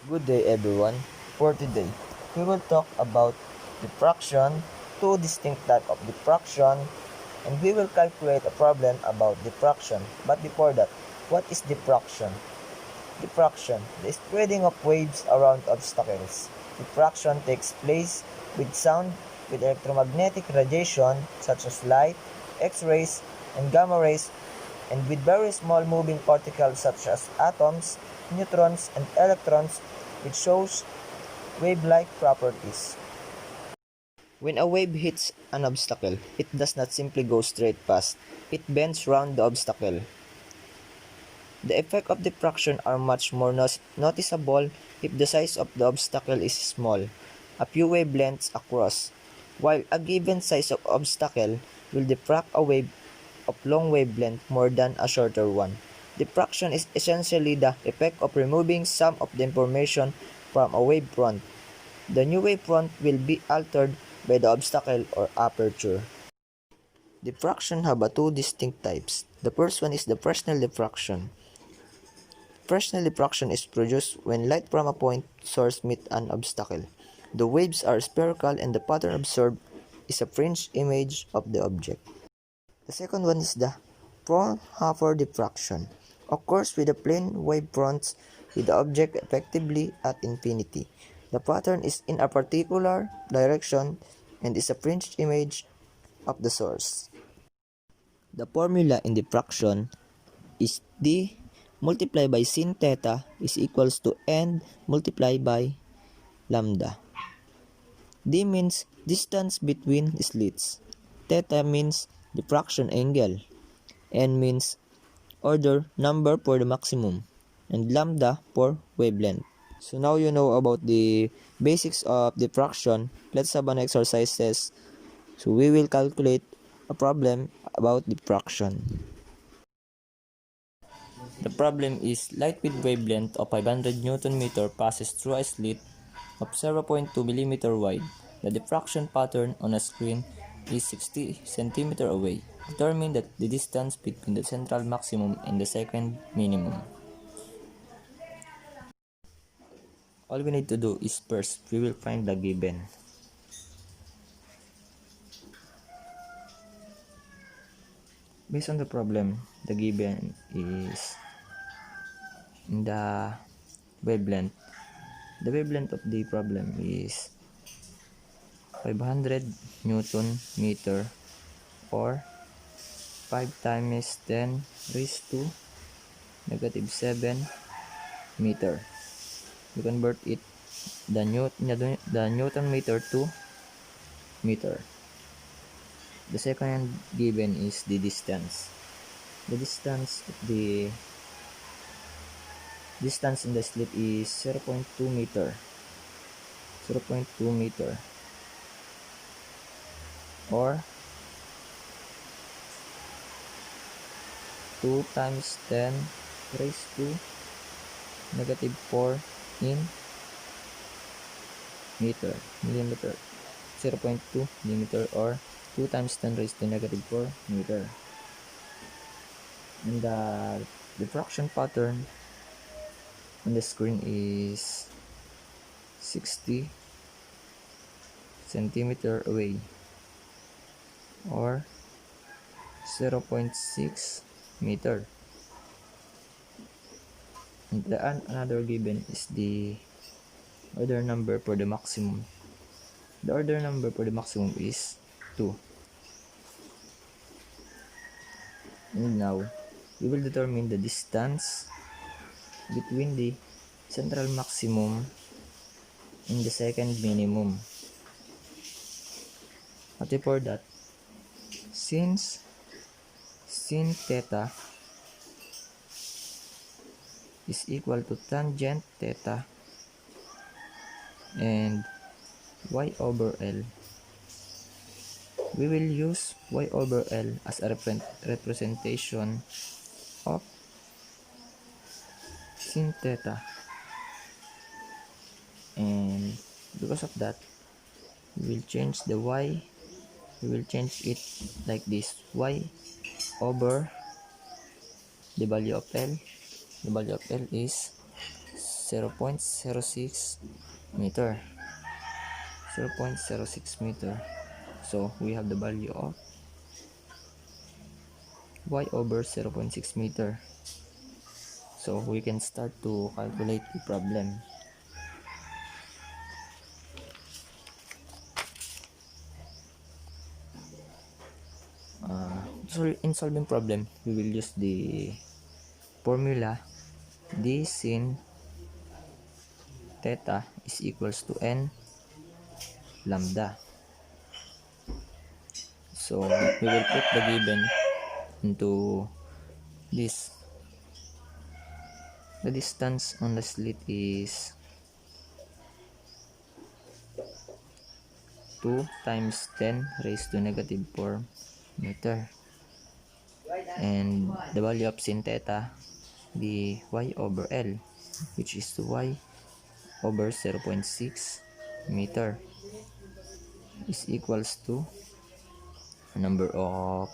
Good day everyone. For today, we will talk about diffraction, two distinct types of diffraction, and we will calculate a problem about diffraction. But before that, what is diffraction? Diffraction, the spreading of waves around obstacles. Diffraction takes place with sound with electromagnetic radiation such as light, X-rays, and gamma rays, and with very small moving particles such as atoms, neutrons, and electrons, which shows wave-like properties. When a wave hits an obstacle, it does not simply go straight past, it bends round the obstacle. The effect of diffraction are much more noticeable if the size of the obstacle is small, a few wavelengths across, while a given size of obstacle will diffract a wave of long wavelength more than a shorter one. Diffraction is essentially the effect of removing some of the information from a wavefront. The new wavefront will be altered by the obstacle or aperture. Diffraction have two distinct types. The first one is the Fresnel diffraction. Fresnel diffraction is produced when light from a point source meets an obstacle. The waves are spherical and the pattern observed is a fringed image of the object. The second one is the Fraunhofer diffraction. Occurs with the plane wavefronts with the object effectively at infinity. The pattern is in a particular direction and is a fringed image of the source. The formula in diffraction is d multiplied by sin theta is equals to n multiplied by lambda. D means distance between slits. Theta means diffraction angle. N means order number for the maximum. And lambda for wavelength. So now you know about the basics of diffraction. Let's have an exercise test. So we will calculate a problem about diffraction. The problem is light with wavelength of 500 Newton meter passes through a slit of 0.2 mm wide. The diffraction pattern on a screen is 60 cm away. Determine that the distance between the central maximum and the second minimum. All we need to do is first we will find the given. Based on the problem, the given is in the wavelength. The wavelength of the problem is 500 Newton meter or 5 times 10 raised to negative 7 meter. You convert it the Newton meter to meter. The second given is the distance. The distance in the slit is 0.2 meter. 0.2 meter or 2 times 10 raised to negative 4 in millimeter. 0.2 millimeter or 2 times 10 raised to negative 4 meter. And the diffraction pattern on the screen is 60 centimeter away or 0.6 meter. And another given is the order number for the maximum. The order number for the maximum is 2. And now we will determine the distance between the central maximum and the second minimum. But before that, since sin theta is equal to tangent theta and y over L, we will use y over L as a representation of sin theta, and because of that we will change the y, we will change it like this: y over the value of L. The value of L is 0.06 meter. 0.06 meter. So we have the value of y over 0.6 meter. So we can start to calculate the problem. So in solving problem, we will use the formula d sin theta is equals to n lambda. So we will put the given into this. The distance on the slit is 2 times 10 raised to negative 4 meter. And the value of sin theta, the y over L, which is the y over 0.6 meter, is equals to a number of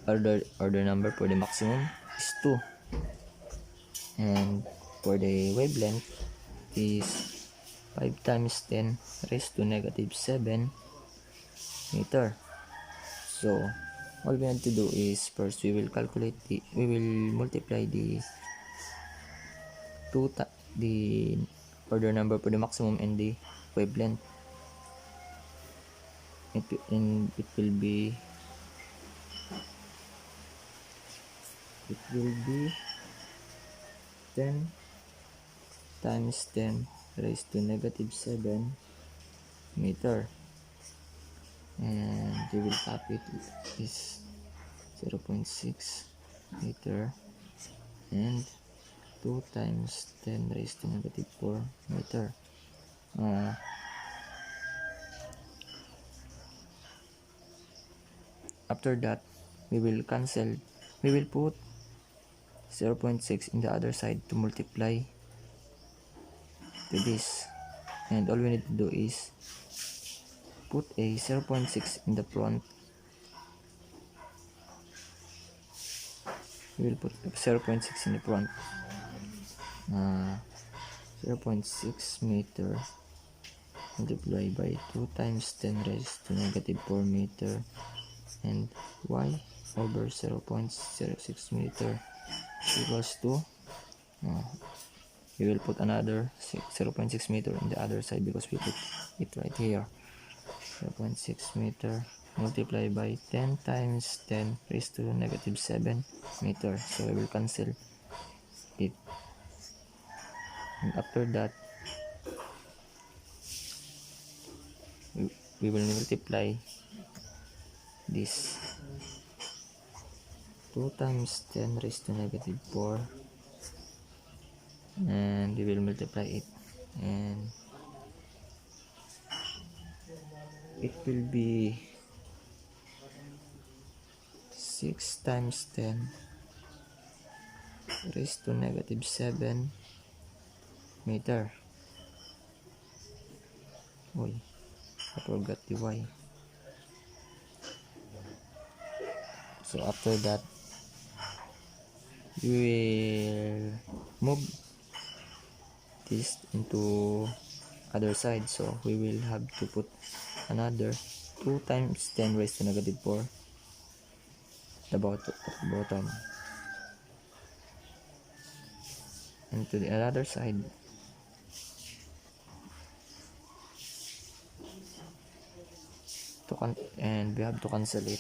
order number for the maximum is 2, and for the wavelength is 5 times 10 raised to negative 7 meter. So all we have to do is first we will multiply the order number for the maximum and the wavelength. It will be 10 times 10 raised to negative 7 meter, and we will top it is 0.6 meter, and 2 times 10 raised to negative 4 meter. After that, we will put 0.6 in the other side to multiply to this, and all we need to do is put a 0.6 in the front. We will put 0.6 in the front. 0.6 meter multiplied by 2 times 10 raised to negative 4 meter, and y over 0.06 meter equals to, we will put another 0.6 meter in the other side because we put it right here. 0.6 meter multiplied by 10 times 10 raised to negative 7 meter. So we will cancel it, and after that we will multiply this 2 times 10 raised to negative 4, and we will multiply it, and it will be 6 times 10 raised to negative 7 meter. I forgot the y. So after that, we will move this into other side, so we will have to put another 2 times 10 raised to negative 4 the bottom, and to the other side and we have to cancel it.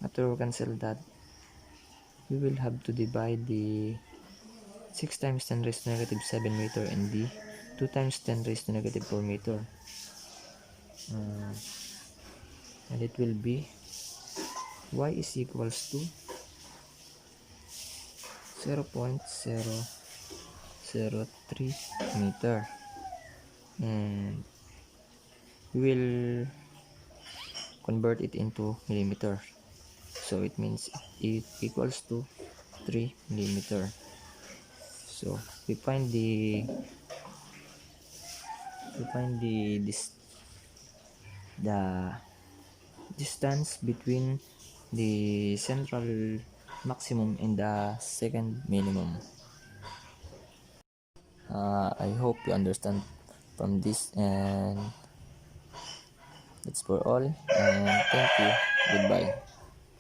After we cancel that, we will have to divide the 6 times 10 raised to negative 7 meter and the 2 times 10 raised to negative 4 meter, and it will be y is equals to 0.003 meter, and we will convert it into millimeter, so it means it equals to 3 millimeter. So we find the distance between the central maximum and the second minimum. I hope you understand from this, and that's for all, and thank you. Goodbye.